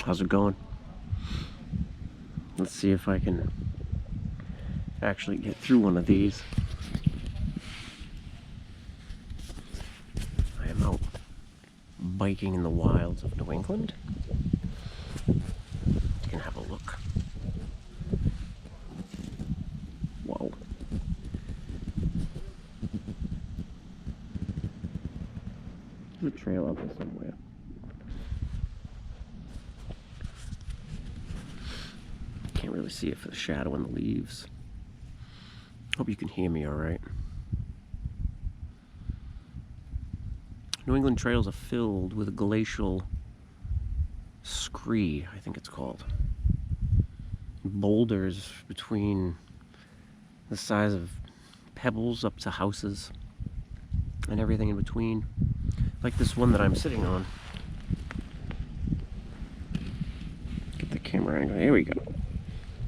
How's it going? Let's see if I can actually get through one of these. I am out biking in the wilds of New England. You can have a look. Whoa. There's a trail out there somewhere. Can't really see it for the shadow in the leaves. Hope you can hear me all right. New England trails are filled with glacial scree, I think it's called. Boulders between the size of pebbles up to houses and everything in between. Like this one that I'm sitting on. Get the camera angle. Here we go.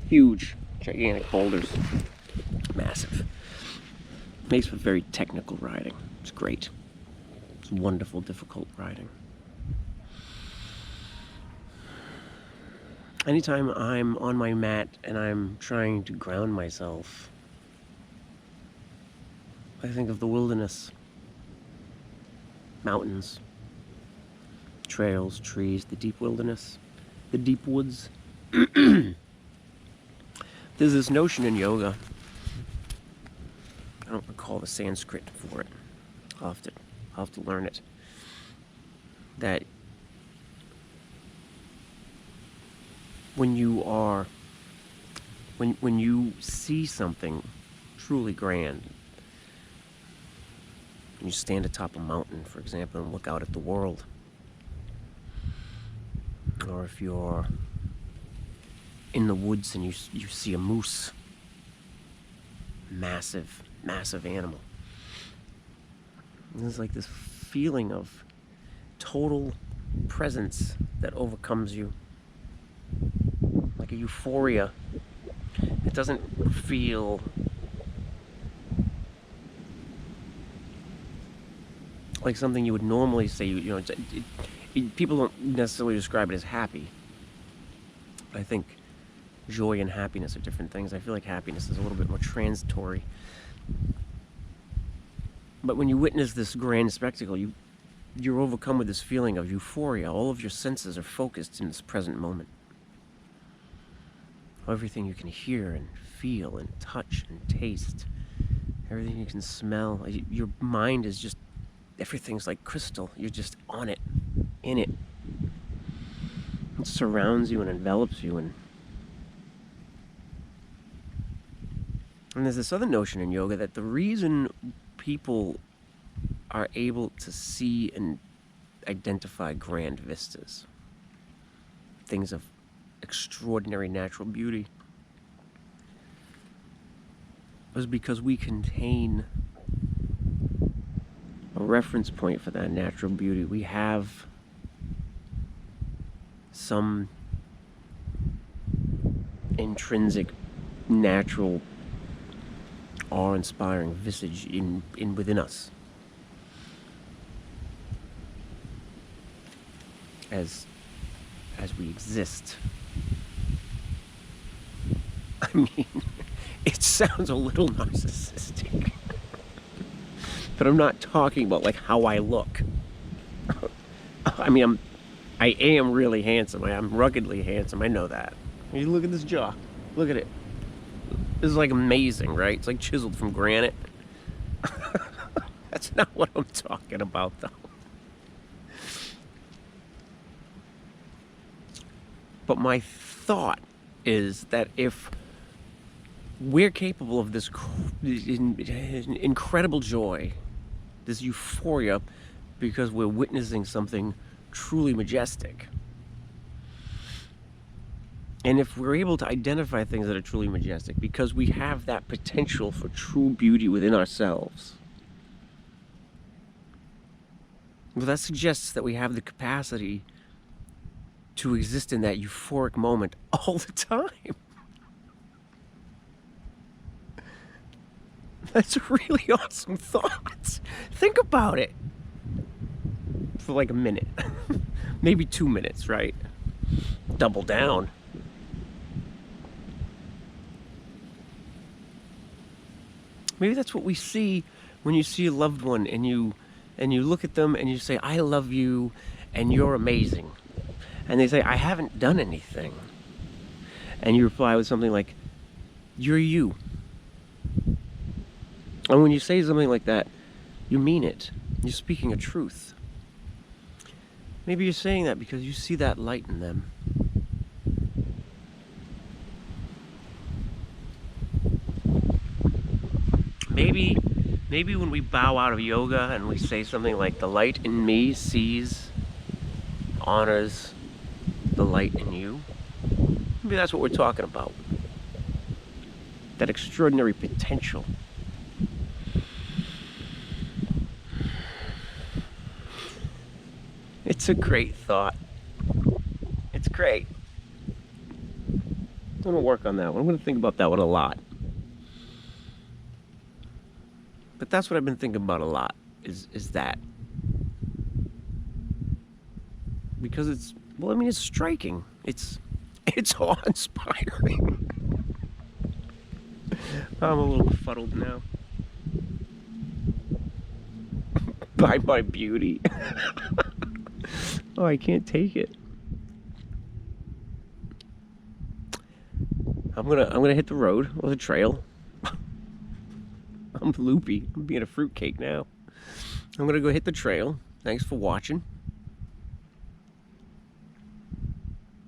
Huge, gigantic boulders. Massive. Makes for very technical riding. It's great. It's wonderful, difficult riding. Anytime I'm on my mat and I'm trying to ground myself, I think of the wilderness. Mountains, trails, trees, the deep wilderness, the deep woods. There's this notion in yoga, I don't recall the Sanskrit for it, I'll have to learn it, that when you see something truly grand, you stand atop a mountain, for example, and look out at the world, or if you're in the woods and you see a moose, massive animal, there's like this feeling of total presence that overcomes you, like a euphoria. It doesn't feel like something you would normally say. People don't necessarily describe it as happy. I think joy and happiness are different things. I feel like happiness is a little bit more transitory. But when you witness this grand spectacle, you're overcome with this feeling of euphoria. All of your senses are focused in this present moment. Everything you can hear and feel and touch and taste, everything you can smell, your mind is just, everything's like crystal. You're just on it, in it. It surrounds you and envelops you. And there's this other notion in yoga that the reason people are able to see and identify grand vistas, things of extraordinary natural beauty, is because we contain a reference point for that natural beauty. We have some intrinsic, natural, awe-inspiring visage within us, as we exist. I mean, it sounds a little narcissistic, but I'm not talking about like how I look. I mean, I am really handsome. I'm ruggedly handsome. I know that. You look at this jaw. Look at it. This is like amazing, right? It's like chiseled from granite. That's not what I'm talking about, though. But my thought is that if we're capable of this incredible joy, this euphoria, because we're witnessing something truly majestic, and if we're able to identify things that are truly majestic because we have that potential for true beauty within ourselves, well, that suggests that we have the capacity to exist in that euphoric moment all the time. That's a really awesome thought. Think about it for like a minute, maybe 2 minutes, right? double down. Maybe that's what we see when you see a loved one and you look at them and you say, I love you and you're amazing. And they say, I haven't done anything. And you reply with something like, you're you. And when you say something like that, you mean it. You're speaking a truth. Maybe you're saying that because you see that light in them. Maybe when we bow out of yoga and we say something like, the light in me sees, honors the light in you, maybe that's what we're talking about. That extraordinary potential. It's a great thought. It's great. I'm going to work on that one. I'm going to think about that one a lot. But that's what I've been thinking about a lot, is that. Because it's, well, I mean, it's striking. It's awe-inspiring. I'm a little befuddled now. By my beauty. Oh, I can't take it. I'm gonna hit the road or the trail. I'm loopy. I'm being a fruitcake now. I'm gonna go hit the trail. Thanks for watching.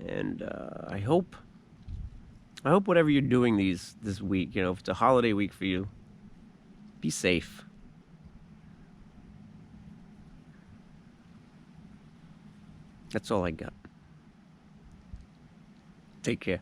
And I hope whatever you're doing this week, you know, if it's a holiday week for you, be safe. That's all I got. Take care.